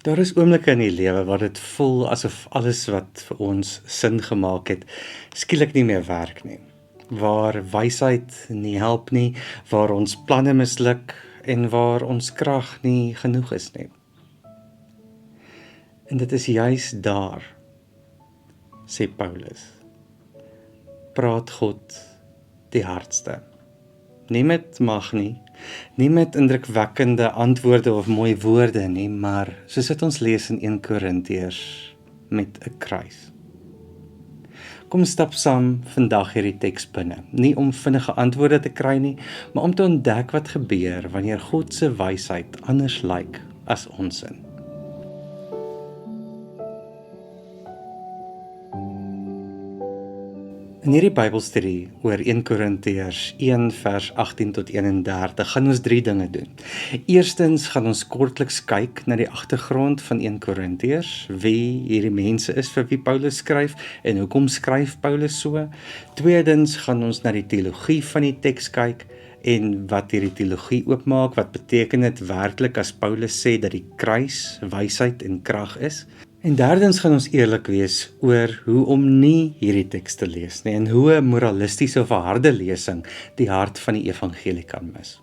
Daar is oomblikke in die lewe waar dit voel asof alles wat vir ons sin gemaak het, skielik nie meer werk nie. Waar wysheid nie help nie, waar ons planne misluk en waar ons krag nie genoeg is nie. En dit is juis daar, sê Paulus, praat God die hardste. Nie met mag nie met indrukwekkende antwoorde of mooi woorde nie, maar soos dit ons lees in 1 Korintiërs met 'n kruis. Kom stap saam vandag hierdie teks binne, nie om vinnige antwoorde te kry nie, maar om te ontdek wat gebeur wanneer God se wysheid anders lyk as ons sin. In hierdie Bybelstudie oor 1 Korintiërs 1 vers 18 tot 31 gaan ons 3 dinge doen. Eerstens gaan ons kortliks kyk na die agtergrond van 1 Korintiërs, wie hierdie mense is vir wie Paulus skryf en hoekom skryf Paulus so. Tweedens gaan ons na die teologie van die teks kyk en wat hierdie teologie oopmaak, wat beteken dit werklik as Paulus sê dat die kruis wysheid en krag is. En derdens gaan ons eerlik wees oor hoe om nie hierdie teks te lees nie en hoe 'n moralistiese of 'n harde lesing die hart van die evangelie kan mis.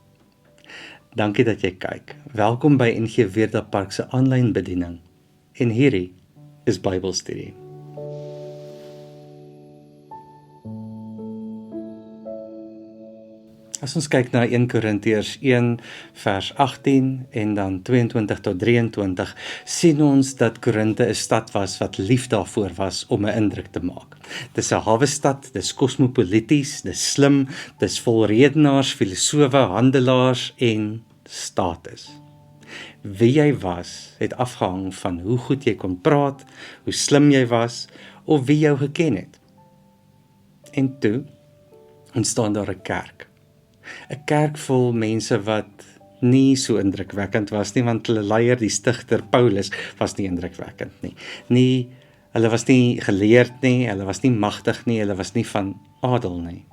Dankie dat jy kyk. Welkom by NG Weerdapark se aanlyn bediening. En hierdie is Bybelstudie. As ons kyk na 1 Korintiërs 1 vers 18 en dan 22 tot 23, sien ons dat Korinthe 'n stad was wat lief daarvoor was om 'n indruk te maak. Dis 'n hawe stad, dis kosmopolities, dis slim, dis vol redenaars, filosowe, handelaars en status. Wie jy was, het afgehang van hoe goed jy kon praat, hoe slim jy was, of wie jou geken het. En toe ontstaan daar 'n kerk. 'n kerk vol mense wat nie so indrukwekkend was nie, want hulle leier, die stigter Paulus, was nie indrukwekkend nie. Hulle was nie geleerd nie, hulle was nie magtig nie, hulle was nie van adel nie.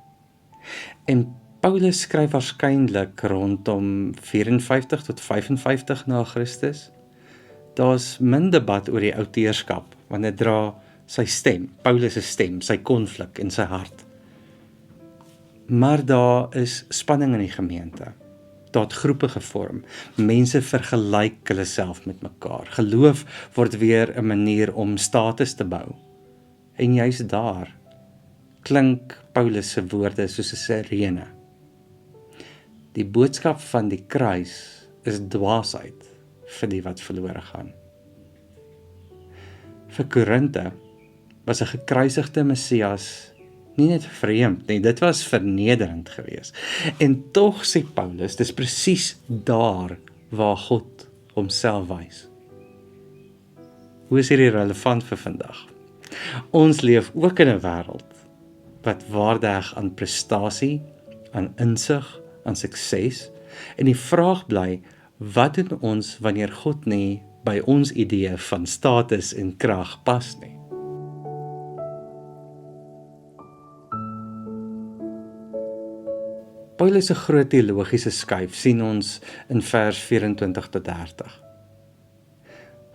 En Paulus skryf waarskynlik rondom 54 tot 55 na Christus. Daar's min debat oor die outeurskap, want dit dra sy stem, Paulus se stem, sy konflik en sy hart. Maar daar is spanning in die gemeente. Daar het groepe gevorm. Mense vergelyk hulle self met mekaar. Geloof word weer 'n manier om status te bou. En juis daar klink Paulus se woorde soos 'n sirene. Die boodskap van die kruis is dwaasheid vir die wat verlore gaan. Vir Korinthe was 'n gekruisigde Messias nie net vreemd nie, dit was vernederend geweest. En tog sê Paulus, dis presies daar waar God homself wys. Hoe is hierdie relevant vir vandag? Ons leef ook in 'n wêreld wat waarde heg aan prestasie, aan insig, aan sukses. En die vraag bly, wat doen ons wanneer God nie by ons idee van status en krag pas nie? Paulus se groot teologiese skuif sien ons in vers 24 tot 30.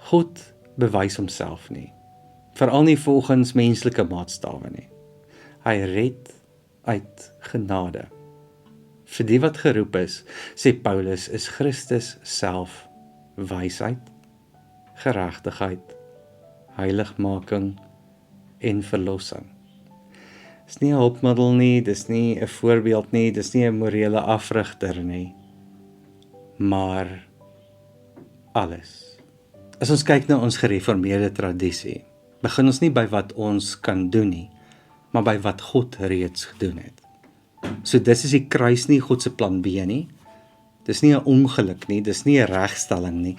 God bewys homself nie, veral nie volgens menslike maatstawe nie. Hy red uit genade. Vir die wat geroep is, sê Paulus, is Christus self wysheid, geregtigheid, heiligmaking en verlossing. Dis nie 'n hulpmiddel nie, dis nie 'n voorbeeld nie, dis nie 'n morele afrigter nie, maar alles. As ons kyk na ons gereformeerde tradisie, begin ons nie by wat ons kan doen nie, maar by wat God reeds gedoen het. So dis is die kruis nie God se plan B nie, dis nie 'n ongeluk nie, dis nie 'n regstelling nie,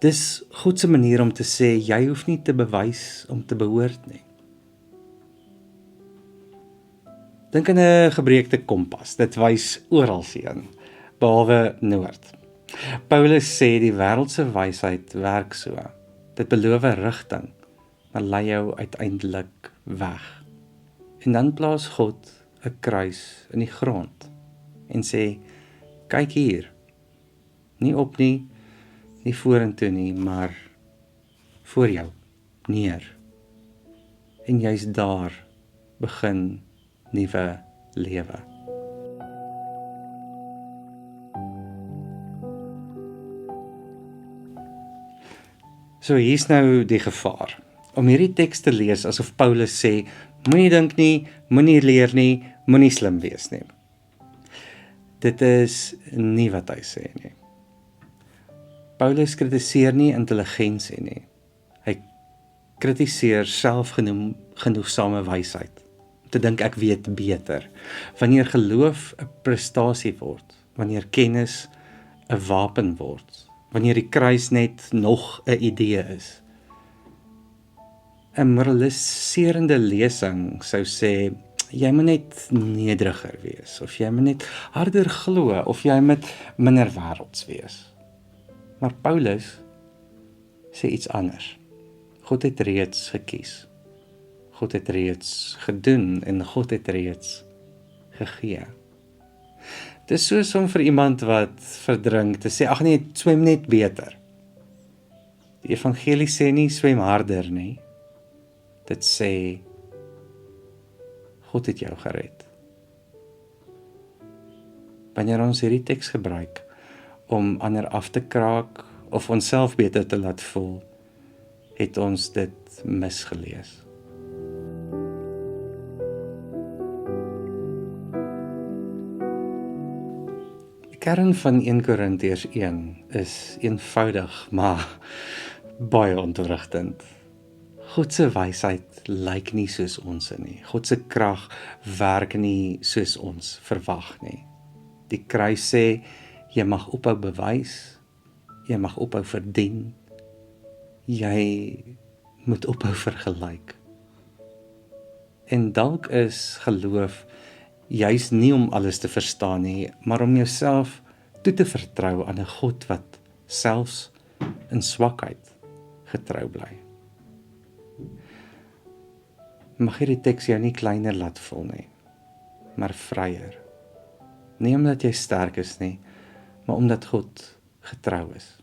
dis God se manier om te sê, jy hoef nie te bewys om te behoort nie. Dink aan 'n gebreekte kompas, dit wys oral heen, behalwe noord. Paulus sê die wêreldse wysheid werk so. Dit beloof 'n rigting, maar lei jou uiteindelik weg. En dan plaas God 'n kruis in die grond en sê, kyk hier, nie op nie vorentoe nie, maar voor jou neer. En jy's daar begin nuwe lewe. So hier's nou die gevaar. Om hierdie teks te lees asof Paulus sê, moenie dink nie, moenie leer nie, moenie slim wees nie. Dit is nie wat hy sê nie. Paulus kritiseer nie intelligensie nie. Hy kritiseer selfgenoegsame wysheid. Om te dink ek weet beter. Wanneer geloof 'n prestasie word, wanneer kennis 'n wapen word, wanneer die kruis net nog 'n idee is. 'n moraliserende lesing sou sê, jy moet net nederiger wees, of jy moet net harder glo, of jy moet minder wêrelds wees. Maar Paulus sê iets anders. God het reeds gekies. God het reeds gedoen en God het reeds gegee. Dit is soos om vir iemand wat verdrink te sê, ag nee, swem net beter. Die evangelie sê nie swem harder nie. Dit sê God het jou gered. Wanneer ons hierdie teks gebruik om ander af te kraak of onsself beter te laat voel, het ons dit misgelees. Die kern van 1 Korintiërs 1 is eenvoudig, maar baie ontwrigtend. God se wysheid lyk nie soos ons nie. God se krag werk nie soos ons verwag nie. Die kruis sê, jy mag ophou bewys, jy mag ophou verdien, jy moet ophou vergelyk. En dalk is geloof juis nie om alles te verstaan nie, maar om jouself toe te vertrou aan 'n God wat selfs in swakheid getrou bly. Mag hierdie teks jou nie kleiner laat voel nie, maar vryer. Nie omdat jy sterk is nie, maar omdat God getrou is.